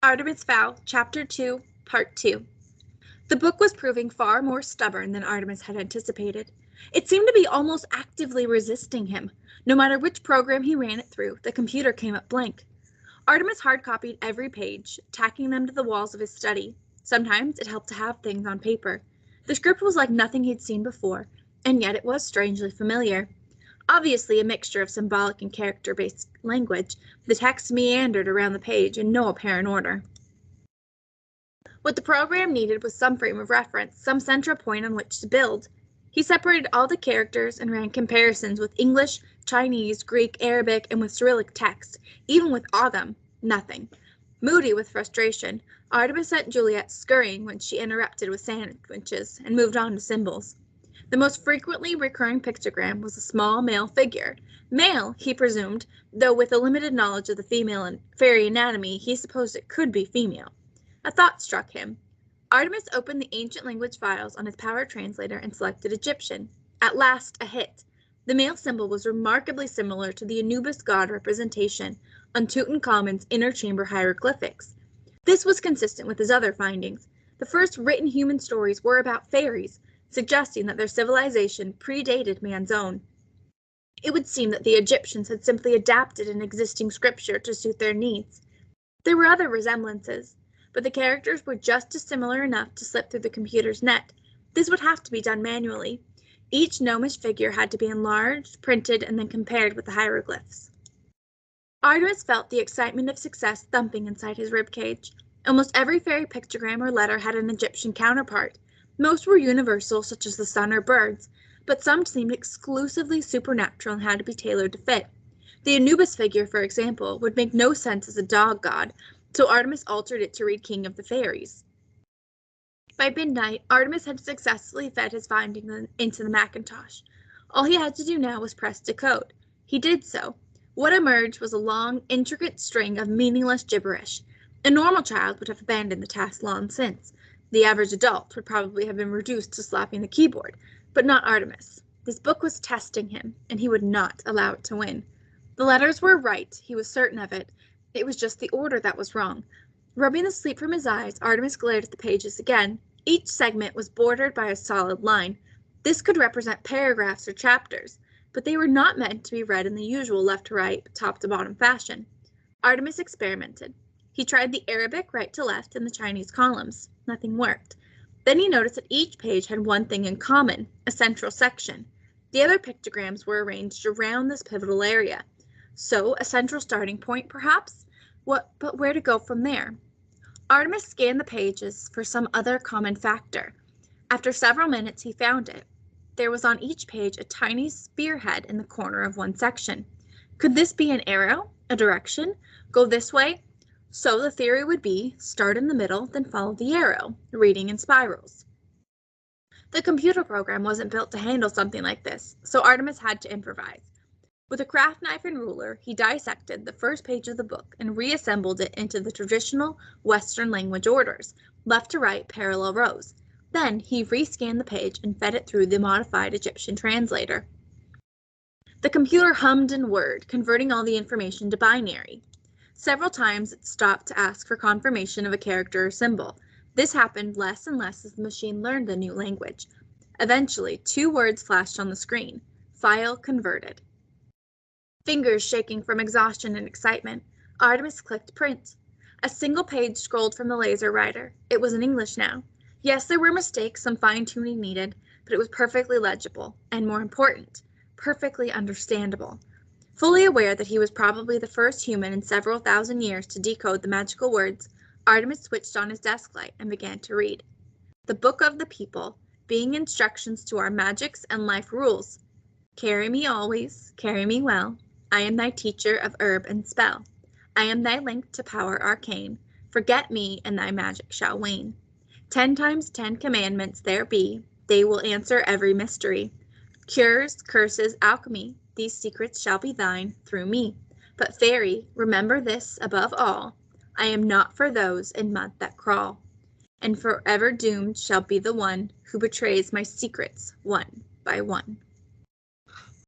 Artemis Fowl, Chapter 2, Part 2. The book was proving far more stubborn than Artemis had anticipated. It seemed to be almost actively resisting him. No matter which program he ran it through, the computer came up blank. Artemis hard-copied every page, tacking them to the walls of his study. Sometimes it helped to have things on paper. The script was like nothing he'd seen before, and yet it was strangely familiar. Obviously a mixture of symbolic and character-based language, the text meandered around the page in no apparent order. What the program needed was some frame of reference, some central point on which to build. He separated all the characters and ran comparisons with English, Chinese, Greek, Arabic, and with Cyrillic text. Even with Ogham, nothing. Moody with frustration, Artemis sent Juliet scurrying when she interrupted with sandwiches and moved on to symbols. The most frequently recurring pictogram was a small male figure. Male, he presumed, though with a limited knowledge of the female and fairy anatomy, he supposed it could be female. A thought struck him. Artemis opened the ancient language files on his power translator and selected Egyptian. At last, a hit. The male symbol was remarkably similar to the Anubis god representation on Tutankhamun's inner chamber hieroglyphics. This was consistent with his other findings. The first written human stories were about fairies, suggesting that their civilization predated man's own. It would seem that the Egyptians had simply adapted an existing scripture to suit their needs. There were other resemblances, but the characters were just dissimilar enough to slip through the computer's net. This would have to be done manually. Each gnomish figure had to be enlarged, printed, and then compared with the hieroglyphs. Artemis felt the excitement of success thumping inside his ribcage. Almost every fairy pictogram or letter had an Egyptian counterpart. Most were universal, such as the sun or birds, but some seemed exclusively supernatural and had to be tailored to fit. The Anubis figure, for example, would make no sense as a dog god, so Artemis altered it to read King of the Fairies. By midnight, Artemis had successfully fed his findings into the Macintosh. All he had to do now was press decode. He did so. What emerged was a long, intricate string of meaningless gibberish. A normal child would have abandoned the task long since. The average adult would probably have been reduced to slapping the keyboard, but not Artemis. This book was testing him, and he would not allow it to win. The letters were right, he was certain of it. It was just the order that was wrong. Rubbing the sleep from his eyes, Artemis glared at the pages again. Each segment was bordered by a solid line. This could represent paragraphs or chapters, but they were not meant to be read in the usual left-to-right, top-to-bottom fashion. Artemis experimented. He tried the Arabic right to left and the Chinese columns. Nothing worked. Then he noticed that each page had one thing in common, a central section. The other pictograms were arranged around this pivotal area. So, a central starting point, perhaps? But where to go from there? Artemis scanned the pages for some other common factor. After several minutes, he found it. There was on each page a tiny spearhead in the corner of one section. Could this be an arrow, a direction? Go this way? So the theory would be, start in the middle, then follow the arrow, reading in spirals. The computer program wasn't built to handle something like this, so Artemis had to improvise. With a craft knife and ruler, he dissected the first page of the book and reassembled it into the traditional Western language orders, left to right parallel rows. Then he rescanned the page and fed it through the modified Egyptian translator. The computer hummed and whirred, converting all the information to binary. Several times it stopped to ask for confirmation of a character or symbol. This happened less and less as the machine learned the new language. Eventually, 2 words flashed on the screen. File converted. Fingers shaking from exhaustion and excitement, Artemis clicked print. A single page scrolled from the laser writer. It was in English now. Yes, there were mistakes, some fine-tuning needed, but it was perfectly legible, and more important, perfectly understandable. Fully aware that he was probably the first human in several thousand years to decode the magical words, Artemis switched on his desk light and began to read. The Book of the People, being instructions to our magics and life rules. Carry me always, carry me well. I am thy teacher of herb and spell. I am thy link to power arcane. Forget me, and thy magic shall wane. 10 times 10 commandments there be. They will answer every mystery. Cures, curses, alchemy, these secrets shall be thine through me. But fairy, remember this above all. I am not for those in mud that crawl. And forever doomed shall be the one who betrays my secrets one by one.